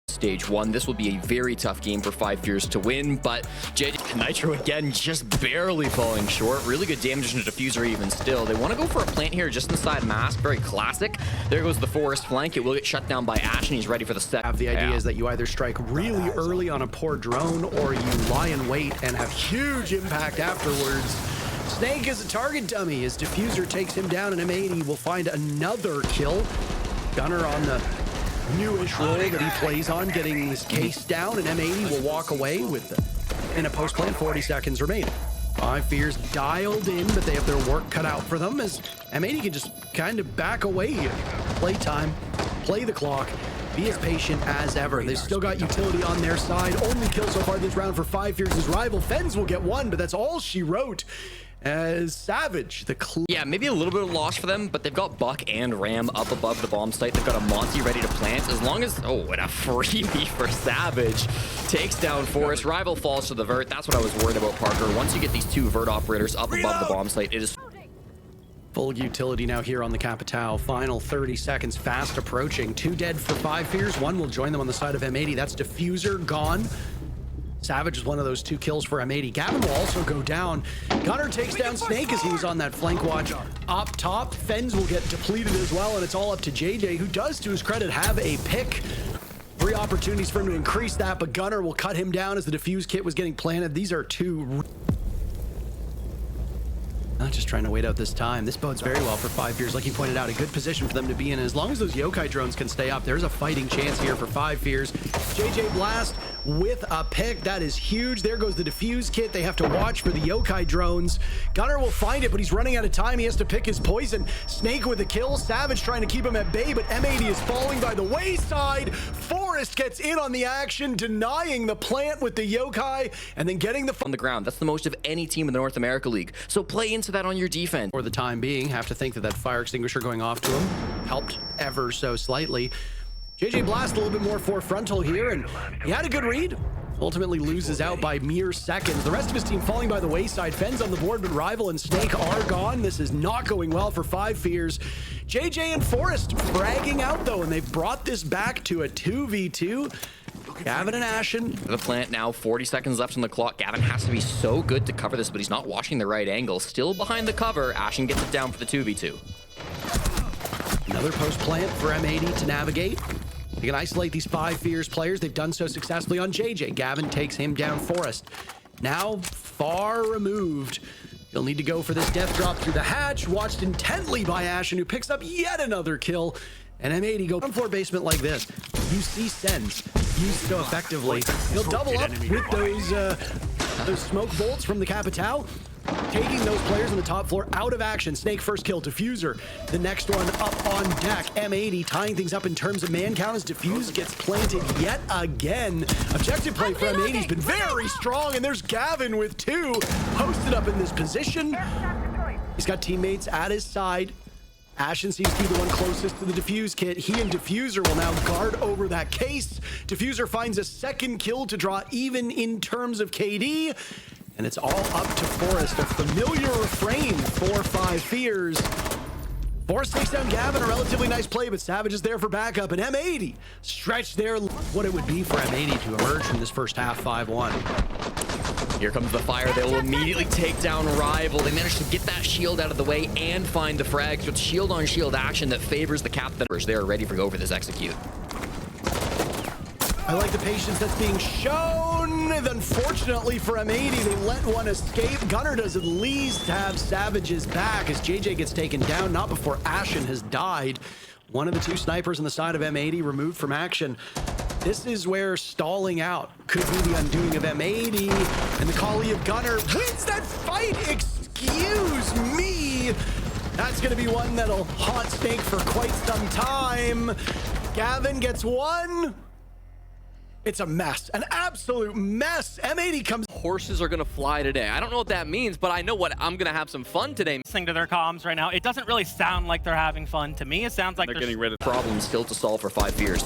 Stage 1. This will be a very tough game for 5 Fears to win, but JJ Nitro again just barely falling short. Really good damage into Diffuser even still. They want to go for a plant here just inside Mask. Very classic. There goes the Forest flank. It will get shut down by Ash, and he's ready for the set. The idea is that you either strike really early on a poor drone, or you lie in wait and have huge impact afterwards. Snake is a target dummy as Diffuser takes him down, and M80 will find another kill. Gunner on the newish role that he plays on, getting this case down, and M80 will walk away with in a post plant. 40 seconds remaining. 5 Fears dialed in, but they have their work cut out for them as M80 can just kind of back away. Play time, play the clock, be as patient as ever. They've still got utility on their side. Only kill so far this round for 5 Fears' rival. Fens will get one, but that's all she wrote. As Savage, yeah, maybe a little bit of loss for them, but they've got Buck and Ram up above the bomb site. They've got a Monty ready to plant. As long as, oh, and a freebie for Savage. Takes down Forest. Rival falls to the vert. That's what I was worried about, Parker. Once you get these 2 vert operators up above the bomb site, it is full utility now here on the Capitao. Final 30 seconds, fast approaching. 2 dead for 5 Fears. 1 will join them on the side of M80. That's Diffuser gone. Savage is one of those 2 kills for M80. Gavin will also go down. Gunner takes down Snake as he was on that flank watch up top. Fens will get depleted as well, and it's all up to JJ, who does, to his credit, have a pick. 3 opportunities for him to increase that, but Gunner will cut him down as the defuse kit was getting planted. These are 2... Not just trying to wait out this time. This bodes very well for 5 Fears. Like you pointed out, a good position for them to be in. As long as those yokai drones can stay up, there's a fighting chance here for 5 Fears. JJ Blast with a pick. That is huge. There goes the defuse kit. They have to watch for the yokai drones. Gunner will find it, but he's running out of time. He has to pick his poison. Snake with a kill. Savage trying to keep him at bay, but M80 is falling by the wayside. Forest gets in on the action, denying the plant with the yokai, and then getting the... on the ground. That's the most of any team in the North America League. So play into that on your defense. For the time being, have to think that fire extinguisher going off to him helped ever so slightly. JJ Blast a little bit more forefrontal here, and he had a good read. Ultimately loses out by mere seconds. The rest of his team falling by the wayside. Fens on the board, but Rival and Snake are gone. This is not going well for 5 Fears. JJ and Forest fragging out though, and they've brought this back to a 2v2. Gavin and Ashen. The plant now, 40 seconds left on the clock. Gavin has to be so good to cover this, but he's not watching the right angle. Still behind the cover. Ashen gets it down for the 2v2. Another post plant for M80 to navigate. They can isolate these 5 Fears players. They've done so successfully on JJ. Gavin takes him down. Forest now far removed. He'll need to go for this death drop through the hatch. Watched intently by Ashen, who picks up yet another kill. And M80 go on floor basement like this. You see Sens used so effectively. He'll double up with those smoke bolts from the Capitao, taking those players on the top floor out of action. Snake first kill. Diffuser the next one up on deck. M80 tying things up in terms of man count as Diffuse gets planted yet again. Objective play for M80 has been very strong, and there's Gavin with 2 posted up in this position. He's got teammates at his side. Ashen seems to be the one closest to the defuse kit. He and Diffuser will now guard over that case. Diffuser finds a second kill to draw even in terms of KD. And it's all up to Forest. A familiar refrain for 5 Fears. Forest takes down Gavin, a relatively nice play, but Savage is there for backup. And M80 stretched there what it would be for M80 to emerge from this first half 5-1. Here comes the fire. They will immediately take down Rival. They managed to get that shield out of the way and find the frags with shield on shield action that favors the captain. They are ready to go for this execute. I like the patience that's being shown. Unfortunately for M80, they let one escape. Gunner does at least have Savage's back as JJ gets taken down, not before Ashen has died. One of the 2 snipers on the side of M80 removed from action. This is where stalling out could be the undoing of M80, and the Collie of Gunner wins that fight. Excuse me. That's going to be one that'll haunt Snake for quite some time. Gavin gets 1. It's a mess, an absolute mess. M80 comes. Horses are gonna fly today. I don't know what that means, but I know what I'm gonna have some fun today. Listening to their comms right now, it doesn't really sound like they're having fun to me. It sounds like they're getting rid of problems still to solve for 5 Fears.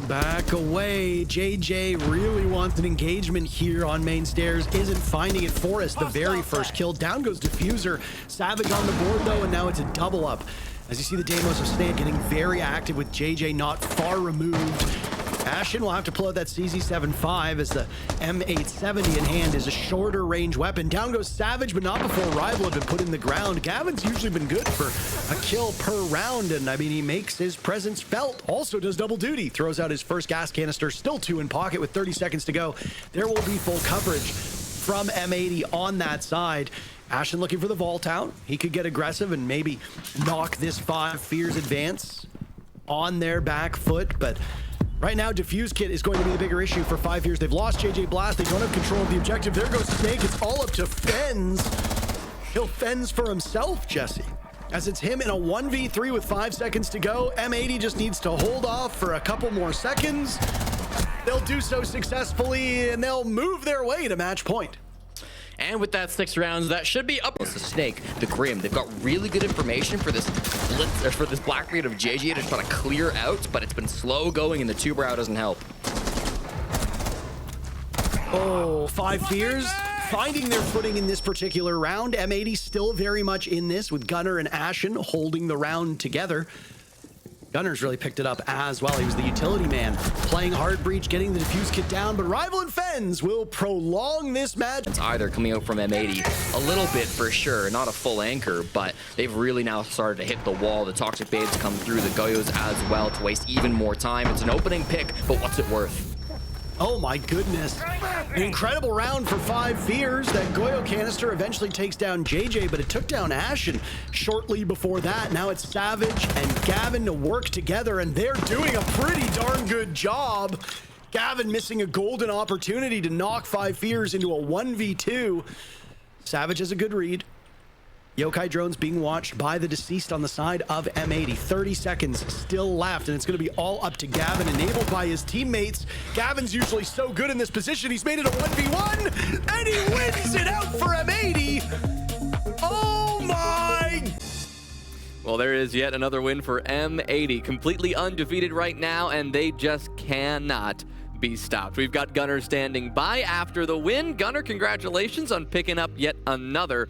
Back away. JJ really wants an engagement here on main stairs. Isn't finding it. Forest, the very first kill. Down goes Diffuser. Savage on the board though, and now it's a double up. As you see the Deimos of Snake getting very active with JJ not far removed. Ashen will have to pull out that CZ75 as the M80 in hand is a shorter range weapon. Down goes Savage, but not before Rival had been put in the ground. Gavin's usually been good for a kill per round, and I mean, he makes his presence felt. Also does double duty. Throws out his first gas canister, still 2 in pocket with 30 seconds to go. There will be full coverage from M80 on that side. Ashen looking for the vault out. He could get aggressive and maybe knock this 5 Fears advance on their back foot, but right now, Diffuse Kit is going to be the bigger issue for 5 Fears. They've lost JJ Blast. They don't have control of the objective. There goes Snake. It's all up to Fens. He'll Fens for himself, Jesse. As it's him in a 1v3 with 5 seconds to go. M80 just needs to hold off for a couple more seconds. They'll do so successfully, and they'll move their way to match point. And with that 6 rounds, that should be up. It's the Snake, the Grim. They've got really good information for this blitz, or for this black read of JJ to try to clear out, but it's been slow going, and the 2-brow doesn't help. Oh, 5 Fears finding their footing in this particular round. M80 still very much in this with Gunnar and Ashen holding the round together. Gunner's really picked it up as well. He was the utility man, playing hard breach, getting the Diffuse Kit down, but Rival and Fens will prolong this match. It's either coming out from M80 a little bit for sure, not a full anchor, but they've really now started to hit the wall. The Toxic Babes come through, the Goyos as well to waste even more time. It's an opening pick, but what's it worth? Oh my goodness. An incredible round for 5 Fears. That Goyo canister eventually takes down JJ, but it took down Ashen shortly before that. Now it's Savage and Gavin to work together, and they're doing a pretty darn good job. Gavin missing a golden opportunity to knock 5 Fears into a 1v2. Savage has a good read. Yokai drones being watched by the deceased on the side of M80. 30 seconds still left, and it's going to be all up to Gavin, enabled by his teammates. Gavin's usually so good in this position. He's made it a 1v1, and he wins it out for M80. Oh my! Well, there is yet another win for M80. Completely undefeated right now, and they just cannot be stopped. We've got Gunnar standing by after the win. Gunnar, congratulations on picking up yet another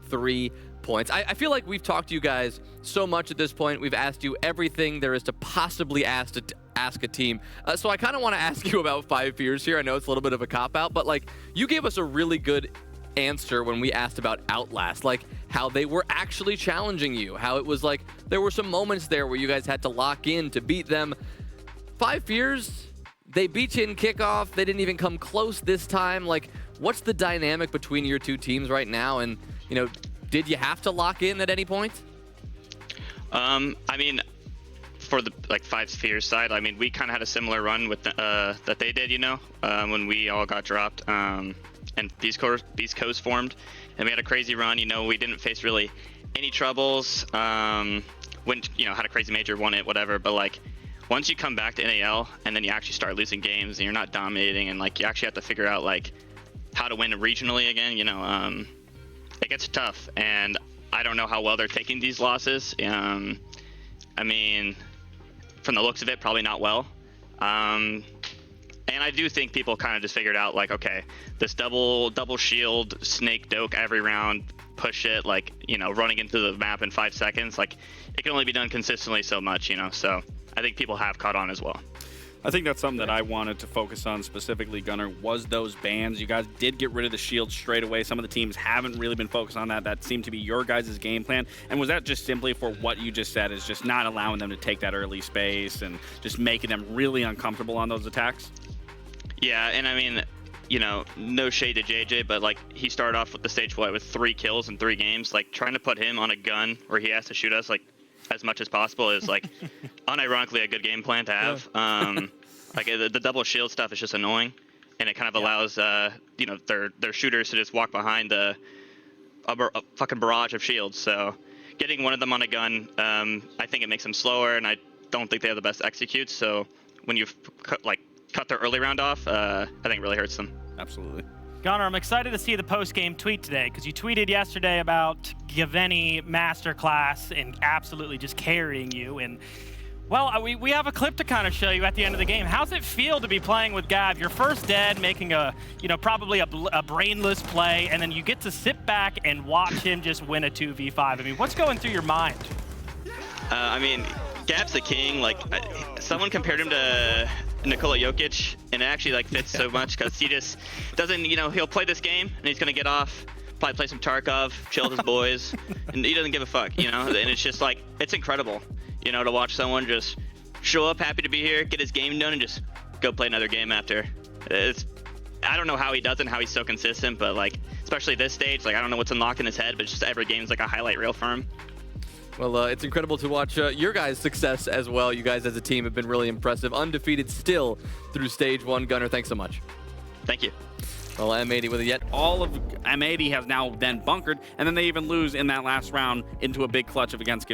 3 points. I feel like we've talked to you guys so much at this point. We've asked you everything there is to possibly ask a team. So I kind of want to ask you about 5 Fears here. I know it's a little bit of a cop-out, but like, you gave us a really good answer when we asked about Outlast, like how they were actually challenging you, how it was like there were some moments there where you guys had to lock in to beat them. 5 Fears, they beat you in kickoff. They didn't even come close this time. Like, what's the dynamic between your two teams right now? And, you know, did you have to lock in at any point? I mean, for the 5 Fears side, I mean, we kind of had a similar run with that they did, you know, when we all got dropped, and Beast Coast formed, and we had a crazy run. You know, we didn't face really any troubles. Went, you know, had a crazy major, won it, whatever. But like, once you come back to NAL and then you actually start losing games and you're not dominating, and like you actually have to figure out like how to win regionally again, you know, it gets tough. And I don't know how well they're taking these losses. I mean, from the looks of it, probably not well. And I do think people kind of just figured out like, okay, this double shield, snake doke every round, push it, like, you know, running into the map in 5 seconds, like it can only be done consistently so much, you know. So I think people have caught on as well. I think that's something that I wanted to focus on specifically, Gunnar, was those bans. You guys did get rid of the shield straight away. Some of the teams haven't really been focused on that. That seemed to be your guys' game plan. And was that just simply for what you just said, is just not allowing them to take that early space and just making them really uncomfortable on those attacks? Yeah, and I mean, you know, no shade to JJ, but like he started off with the stage flight with 3 kills in 3 games. Like trying to put him on a gun where he has to shoot us like as much as possible is like unironically a good game plan to have. Like the double shield stuff is just annoying, and it kind of allows you know, their shooters to just walk behind a fucking barrage of shields. So getting one of them on a gun, I think it makes them slower, and I don't think they have the best executes. So when you've cut their early round off, I think it really hurts them. Absolutely. Gunnar, I'm excited to see the post-game tweet today, because you tweeted yesterday about Gaveni Masterclass and absolutely just carrying you. And, well, we have a clip to kind of show you at the end of the game. How's it feel to be playing with Gav? You're first dead, making a, you know, probably a brainless play, and then you get to sit back and watch him just win a 2v5. I mean, what's going through your mind? I mean, Gab's the king. Like, someone compared him to Nikola Jokic, and it actually like fits so much because he just doesn't, you know, he'll play this game and he's gonna get off, probably play some Tarkov, chill with his boys, and he doesn't give a fuck, you know. And it's just like, it's incredible, you know, to watch someone just show up, happy to be here, get his game done, and just go play another game after. I don't know how he does it and how he's so consistent, but like, especially this stage, like I don't know what's unlocked in his head, but just every game's like a highlight reel for him. Well, it's incredible to watch your guys' success as well. You guys as a team have been really impressive. Undefeated still through stage 1. Gunnar, thanks so much. Thank you. Well, M80 with it yet. All of M80 has now then bunkered, and then they even lose in that last round into a big clutch of against